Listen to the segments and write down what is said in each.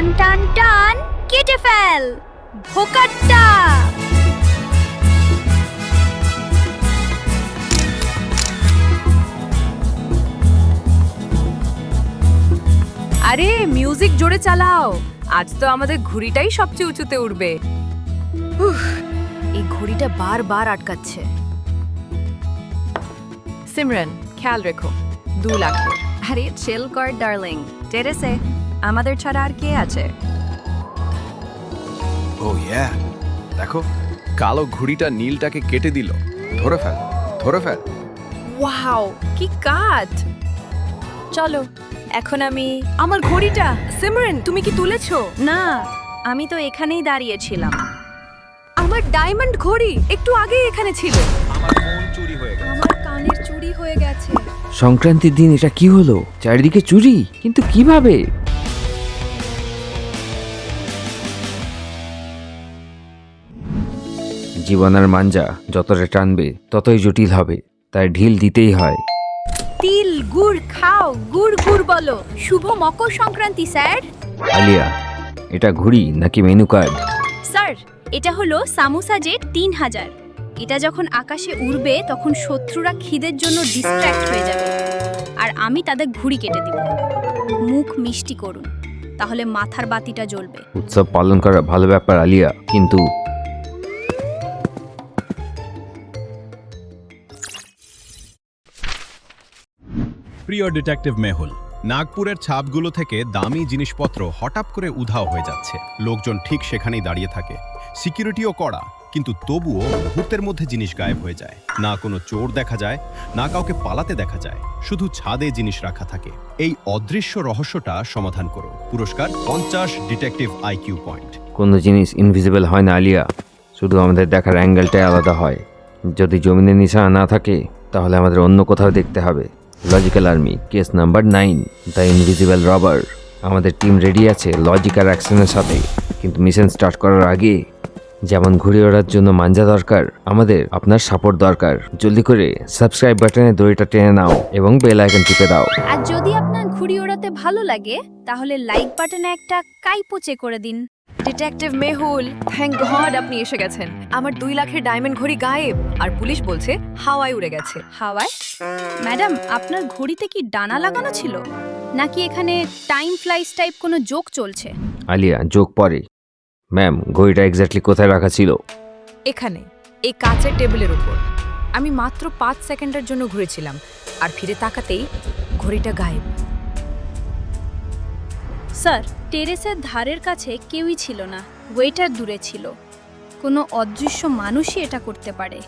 টান টান টান কেটে ফেল ভোকাট্টা। আরে মিউজিক জোরে চালাও, আজ তো আমাদের ঘড়িটাই সবচেয়ে উঁচুতে উঠবে। এই ঘড়িটা বারবার আটকাচ্ছে। সিমরন খেয়াল রেখো, 2 লাখ। আরে চিল কর ডার্লিং, টেরেসে আমাদের ছাড়া আর কে আছে? ও ইয়া, দেখো কালো ঘুড়িটা নীলটাকে কেটে দিল। ধরে ফেল, ধরে ফেল। ওয়াও কি কাজ! চলো এখন আমার ঘড়িটা। সিমরন তুমি কি তুলেছো? না, আমি তো এখানেই দাঁড়িয়েছিলাম। আমার ডায়মন্ড ঘড়ি একটু আগেই এখানে ছিল। আমার ফোন চুরি হয়ে গেছে। আমার কানের চুড়ি হয়ে গেছে। সংক্রান্তির দিন এটা কি হলো? চারিদিকে চুরি, কিন্তু কিভাবে? জীবন আর মাঞ্জা যতটা টানবে ততই জটিল হবে, তাই ঢিল দিতেই হয়। তিল গুড় খাও, গুড় গুড় বলো। শুভ মকর সংক্রান্তি স্যার। আলিয়া, এটা ঘুড়ি নাকি মেনু কার্ড? স্যার, এটা হলো সামোসা জেট 3000। এটা যখন আকাশে উড়বে তখন শত্রুরা খিদের জন্য ডিস্ট্র্যাক্ট হয়ে যাবে, আর আমি তাদের ঘুড়ি কেটে দিব। মুখ মিষ্টি করুন, তাহলে মাথার বাতিটা জ্বলবে। উৎসব পালন করা ভালো ব্যাপার আলিয়া, কিন্তু প্রিয় ডিটেকটিভ মেহুল, নাগপুরের ছাপগুলো থেকে দামি জিনিসপত্র হঠাৎ করে উধাও হয়ে যাচ্ছে। লোকজন ঠিক সেখানেই দাঁড়িয়ে থাকে, সিকিউরিটিও কড়া, কিন্তু তবুও মুহূর্তের মধ্যে জিনিস গায়েব হয়ে যায়। না কোনো চোর দেখা যায়, না কাউকে পালাতে দেখা যায়, শুধু ছাদে জিনিস রাখা থাকে। এই অদৃশ্য রহস্যটা সমাধান করো। পুরস্কার 50 ডিটেকটিভ আইকিউ পয়েন্ট। কোনো জিনিস ইনভিজিবল হয় না আলিয়া, শুধু আমাদের দেখার অ্যাঙ্গেলটাই আলাদা হয়। যদি জমিনের নিশানা না থাকে তাহলে আমাদের অন্য কোথাও দেখতে হবে। Logical army, case number 9, the invisible rubber. আমাদের টিম রেডি আছে লজিক আর অ্যাকশনের সাথে, কিন্তু মিশন স্টার্ট করার আগে যেমন ঘুরে ওড়ার জন্য মাঞ্জা দরকার, আমাদের আপনার সাপোর্ট দরকার। জলদি করে সাবস্ক্রাইব বাটনে দড়িটা টেনে নাও এবং বেল আইকন টিপে দাও। আর যদি আপনার ঘুড়ি ওড়াতে ভালো লাগে তাহলে লাইক বাটনে একটা কাইপোচে করে দিন। ডিটেকটিভ মেহুল, থ্যাংক গড আপনি এসে গেছেন। আমার 2 লাখের ডায়মন্ড ঘড়ি গায়েব, আর পুলিশ বলছে হাওয়ায় উড়ে গেছে। হাওয়ায়? ম্যাডাম, আপনার ঘড়িতে কি ডানা লাগানো ছিল, নাকি এখানে টাইম ফ্লাইস টাইপ কোনো জোক চলছে? আলিয়া, যোগ পরে। ম্যাম, ঘড়িটা এক্স্যাক্টলি কোথায় রাখা ছিল? এখানে, এই কাচের টেবিলের উপর। আমি মাত্র 5 সেকেন্ডের জন্য ঘুরেছিলাম, আর ফিরে তাকাতেই ঘড়িটা গায়েব। স্যার, টেরেসের ধারের কাছে কেউই ছিল না, ওয়েটার দূরে ছিল। কোনো অদৃশ্য মানুষই এটা করতে পারে।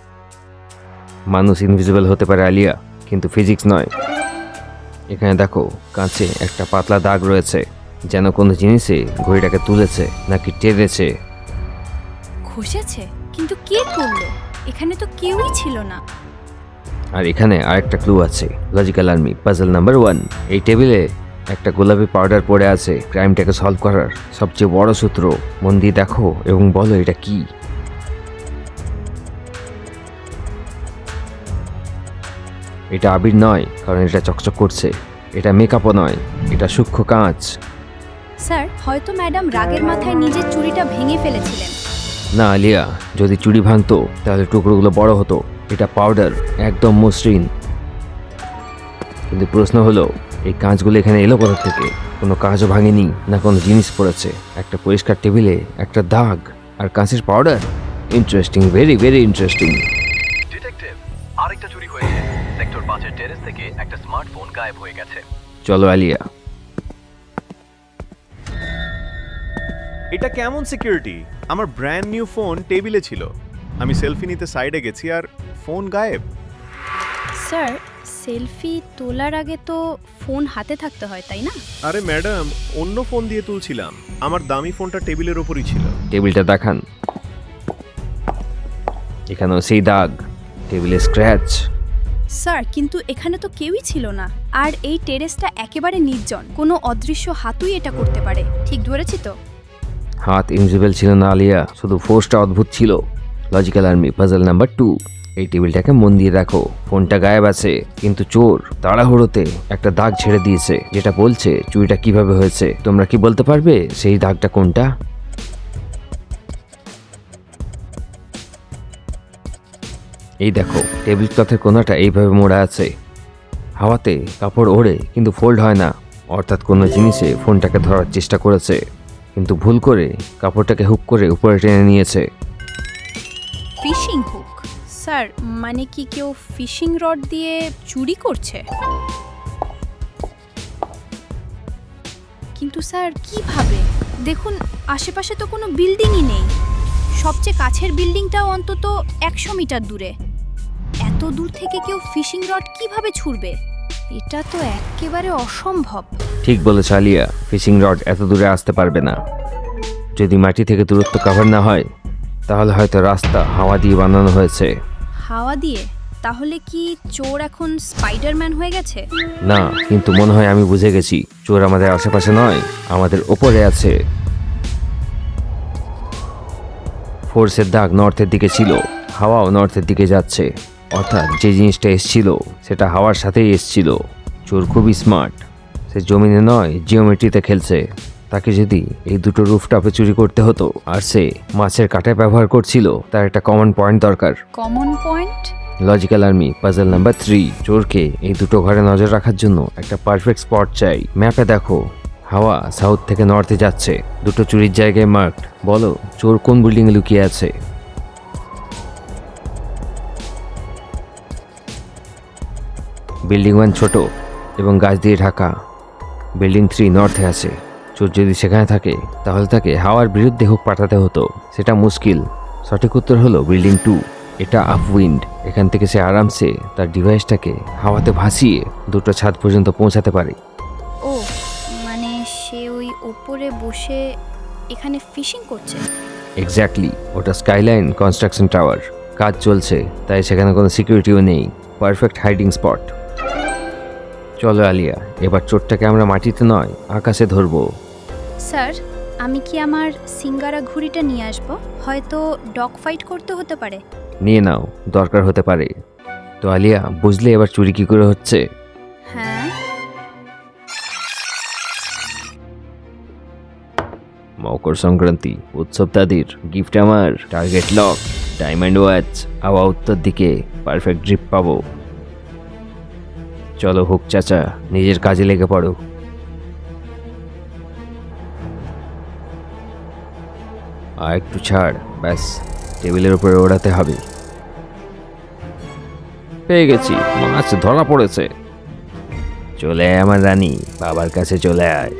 মানুষ ইনভিজিবল হতে পারে আলিয়া, কিন্তু ফিজিক্স নয়। এখানে দেখো, কাঁচে একটা পাতলা দাগ রয়েছে, যেন কোনো জিনিসে ঘড়িটাকে তুলেছে নাকি টেনেছে। ঘষেছে? কিন্তু কে করলো? এখানে তো কেউই ছিল না। আর এখানে আরেকটা ক্লু আছে, লজিক্যাল আর্মি, পাজল নাম্বার 1। এই টেবিলে একটা গোলাপি পাউডার পড়ে আছে ক্রাইমটাকে সলভ করার সবচেয়ে বড় সূত্র। মন দিয়ে দেখো এবং বলো এটা কি। এটা আবির নয়, কারণ এটা চকচক করছে। এটা মেকআপও নয়, এটা সূক্ষ্ম কাঁচ। স্যার, হয়তো ম্যাডাম রাগের মাথায় নিজের চুড়িটা ভেঙে ফেলেছিলেন। না আলিয়া, যদি চুড়ি ভাঙতো তাহলে টুকরোগুলো বড় হতো। এটা পাউডার, একদম মসৃণ। কিন্তু প্রশ্ন হলো, এই কাঁচগুলো এখানে এলো কোথা থেকে? কোনো কাঁচও ভাঙেনি, না কোনো জিনিস পড়েছে। একটা পরিষ্কার টেবিলে একটা দাগ আর কাঁচের powder. Interesting, very very interesting. Detective, আরেকটা চুরি হয়েছে। সেক্টর 5 এর টেরেস থেকে একটা স্মার্টফোন গায়েব হয়ে গেছে। চলো আলিয়া। এটা কেমন সিকিউরিটি? আমার ব্র্যান্ড নিউ ফোন টেবিলে ছিল, আমি সেলফি নিতে সাইডে গেছি আর ফোন গায়েব। স্যার, সেলফি তোলার আগে তো ফোন হাতে থাকতে হয়, তাই না? আরে ম্যাডাম, অন্য ফোন দিয়ে তুলছিলাম, আমার দামি ফোনটা টেবিলের ওপরই ছিল। টেবিলটা দেখান। এখানেও সেই দাগ, টেবিলে স্ক্র্যাচ। স্যার, কিন্তু এখানে তো কেউই ছিল না, আর এই টেরেসটা একেবারে নির্জন। কোনো অদৃশ্য হাতুই এটা করতে পারে। ঠিক ধরেছি তো? হাত ইনভিজিবল ছিল না আলিয়া, শুধু ফোর্সটা অদ্ভুত ছিল। Logical army, puzzle number 2। এই টেবিলটাকে মন দিয়ে রাখো। ফোনটা গায়েব আছে, কিন্তু চোর তাড়াহুড়োতে একটা দাগ ছেড়ে দিয়েছে, যেটা বলছে চুরিটা কিভাবে হয়েছে। তোমরা কি বলতে পারবে সেই দাগটা কোনটা? এই দেখো, টেবিল ক্লথের কোনাটা এইভাবে মোড়া আছে। হাওয়াতে কাপড় ওড়ে কিন্তু ফোল্ড হয় না, অর্থাৎ কোনো জিনিসে ফোনটাকে ধরার চেষ্টা করেছে, কিন্তু ভুল করে কাপড়টাকে হুক করে উপরে টেনে নিয়েছে। Fishing hook? স্যার, মানে কি কেউ ফিশিং রড দিয়ে চুরি করছে? কিন্তু স্যার কিভাবে? দেখুন, আশেপাশে তো কোনো বিল্ডিংই নেই। সবচেয়ে কাছের বিল্ডিংটাও অন্তত 100 মিটার দূরে। এত দূর থেকে কেউ ফিশিং রড কিভাবে ছুড়বে? এটা তো একেবারে অসম্ভব। ঠিক বলেছ আলিয়া, ফিশিং রড এত দূরে আসতে পারবে না। যদি মাটি থেকে দূরত্ব কভার না হয়, তাহলে হয়তো রাস্তা হাওয়া দিয়ে বানানো হয়েছে। হাওয়া দিয়ে? তাহলে কি চোর এখন স্পাইডারম্যান হয়ে গেছে? না, কিন্তু মনে হয় আমি বুঝে গেছি, চোর আমাদের আশেপাশে নয়, আমাদের ওপরে আছে। ফোর্সের দাগ নর্থের দিকে ছিল, হাওয়াও নর্থের দিকে যাচ্ছে, অর্থাৎ যে জিনিসটা এসছিল সেটা হাওয়ার সাথেই এসছিল। চোর খুবই স্মার্ট, সে জমিনে নয় জিওমেট্রিতে খেলছে। তাকে যদি এই দুটো রুফটপে চুরি করতে হতো আর সে মাছের কাঁটায় ব্যবহার করছিল, তার একটা কমন পয়েন্ট দরকার। Common point? Logical army puzzle number 3। চোরকে এই দুটো ঘরে নজর রাখার জন্য একটা পারফেক্ট স্পট চাই। ম্যাপে দেখো, হাওয়া সাউথ থেকে নর্থে যাচ্ছে, দুটো চুরির জায়গায় মার্কড। বলো চোর কোন বিল্ডিং এ লুকিয়ে আছে? বিল্ডিং 1 ছোট এবং গাছ দিয়ে ঢাকা। বিল্ডিং 3 নর্থে আছে। চোর যদি সেখানে থাকে, তাহলে তাকে হাওয়ার বিরুদ্ধে হুক পাঠাতে হতো, সেটা মুশকিল। সঠিক উত্তর হলো বিল্ডিং 2। এটা আপউইন্ড, এখান থেকে সে আরামসে তার ডিভাইসটাকে হাওয়াতে ভাসিয়ে দুটো ছাদ পর্যন্ত পৌঁছাতে পারে। ও, মানে সে ওই ওপরে বসে এখানে ফিশিং করছে? এক্স্যাক্টলি, ওটা স্কাইলাইন কনস্ট্রাকশন টাওয়ার। কাজ চলছে, তাই সেখানে কোনো সিকিউরিটিও নেই। Perfect hiding spot. চলো আলিয়া, এবার চোরটাকে আমরা মাটিতে নয় আকাশে ধরবো। স্যার, আমি কি আমার সিঙ্গারা ঘুড়িটা নিয়ে আসব? হয়তো ডগ ফাইট করতে হতে পারে। নিয়ে নাও, দরকার হতে পারে। তো আলিয়া, বুঝলে এবার চুরি কি করে হচ্ছে? হ্যাঁ। মকর সংক্রান্তি উৎসব, তাদের গিফট আমার টার্গেট লক, ডায়মন্ড ওয়াচ, হাওয়া উত্তর দিকে, পারফেক্ট ড্রিপ পাবো। চলো হুক চাচা, নিজের কাজে লেগে পড়ো। আর একটু ছাড়, ব্যাস টেবিলের উপরে ওড়াতে হবে। পেয়ে গেছি, মাছ ধরা পড়েছে। চলে আয় আমার রানী, বাবার কাছে চলে আয়।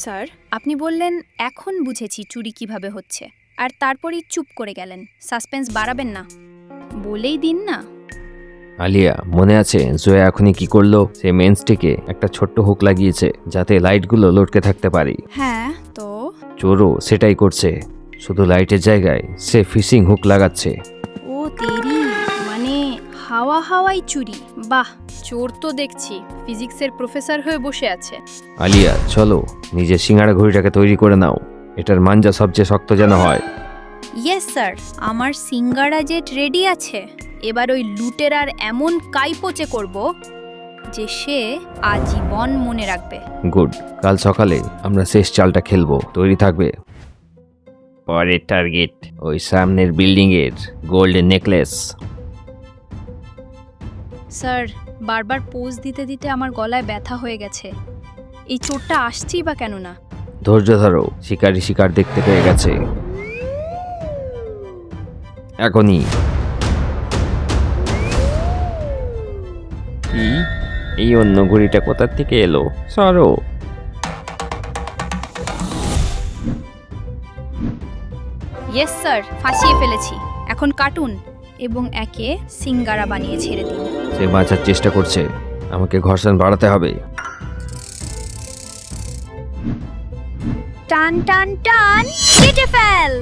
স্যার, আপনি বললেন এখন বুঝেছি চুরি কিভাবে হচ্ছে, আর তারপরই চুপ করে গেলেন। সাসপেন্স বাড়াবেন না, বলেই দিন না। আলিয়া, মনে আছে জয়া এখনই কি করলো? সে মেন স্টিকে একটা ছোট্ট হুক লাগিয়েছে, যাতে লাইটগুলো লটকে থাকতে পারে। হ্যাঁ, তো চোরও সেটাই করছে, শুধু লাইটের জায়গায় সে ফিশিং হুক লাগাচ্ছে। ও তেরি, মানে হাওয়া হাওয়াই চুরি। বাহ, চোর তো দেখছি ফিজিক্সের প্রফেসর হয়ে বসে আছে। আলিয়া চলো, নিজের সিঙ্গারা ঘড়িটাকে তৈরি করে নাও। এটার মাঞ্জা সবচেয়ে শক্ত যেন হয়। ইয়েস স্যার, আমার সিঙ্গারা জেট রেডি আছে। এবার ওই লুটেরার এমন কাইপোচে করব যে সে আজীবন মনে রাখবে। গুড, কাল সকালে আমরা শেষ চালটা খেলবো, তৈরি থাকবে। পরের টার্গেট ওই সামনের বিল্ডিং এর গোল্ডেন নেকলেস। স্যার, বারবার পোজ দিতে দিতে আমার গলায় ব্যথা হয়ে গেছে। এই চোরটা আসছেই বা কেন না? ধৈর্য ধরো, শিকারি শিকার দেখতে পেয়ে গেছে। এখনই। কি? এই অন্য ঘড়িটা কোথার থেকে এলো? সরো। ইয়েস স্যার, ফাঁসিয়ে ফেলেছি। এখন কাটুন এবং একে সিঙ্গারা বানিয়ে ছেড়ে দিন। সে বাঁচার চেষ্টা করছে, আমাকে ঘর্ষণ বাড়াতে হবে। টান টান টান, কেটে ফেল।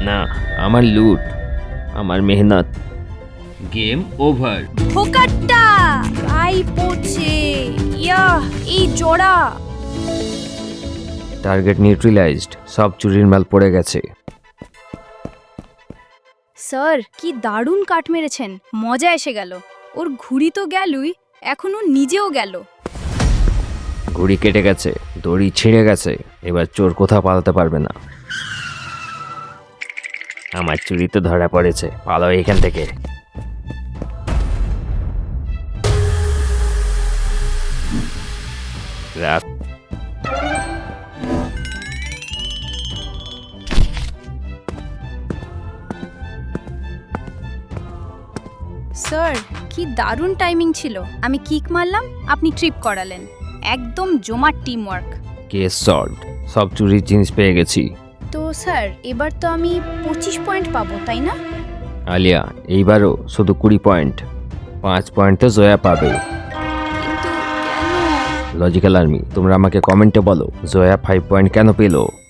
না, আমার লুট, আমার মেহনত। Game over. ফোকাট্টা আই পড়ছে। ইয়া, এই জোড়া। টার্গেট নিউট্রিলাইজড, সব চুরির মাল পড়ে গেছে। স্যার কি দারুণ কাট মেরেছেন, মজা এসে গেল। ওর ঘুড়ি তো গেলই, এখন ও নিজেও গেল। ঘুড়ি কেটে গেছে, দড়ি ছিঁড়ে গেছে, এবার চোর কোথাও পালাতে পারবে না। আমার চুরি তো ধরা পড়েছে, পালাও এখান থেকে। রাত- স্যার কি দারুণ টাইমিং ছিল, আমি কিক মারলাম, আপনি ট্রিপ করালেন। একদম জমাট টিম ওয়ার্ক। কেস সলভড, সব চুরির জিনিস পেয়ে গেছি। তো স্যার এবার তো আমি 25 পয়েন্ট পাবো, তাই না? আলিয়া, এইবারও শুধু 20 পয়েন্ট। 5 পয়েন্ট তো জয়া পাবে। কিন্তু কেন? লজিক্যাল আর্মি, তোমরা আমাকে কমেন্টে বলো জয়া 5 পয়েন্ট কেন পেলো।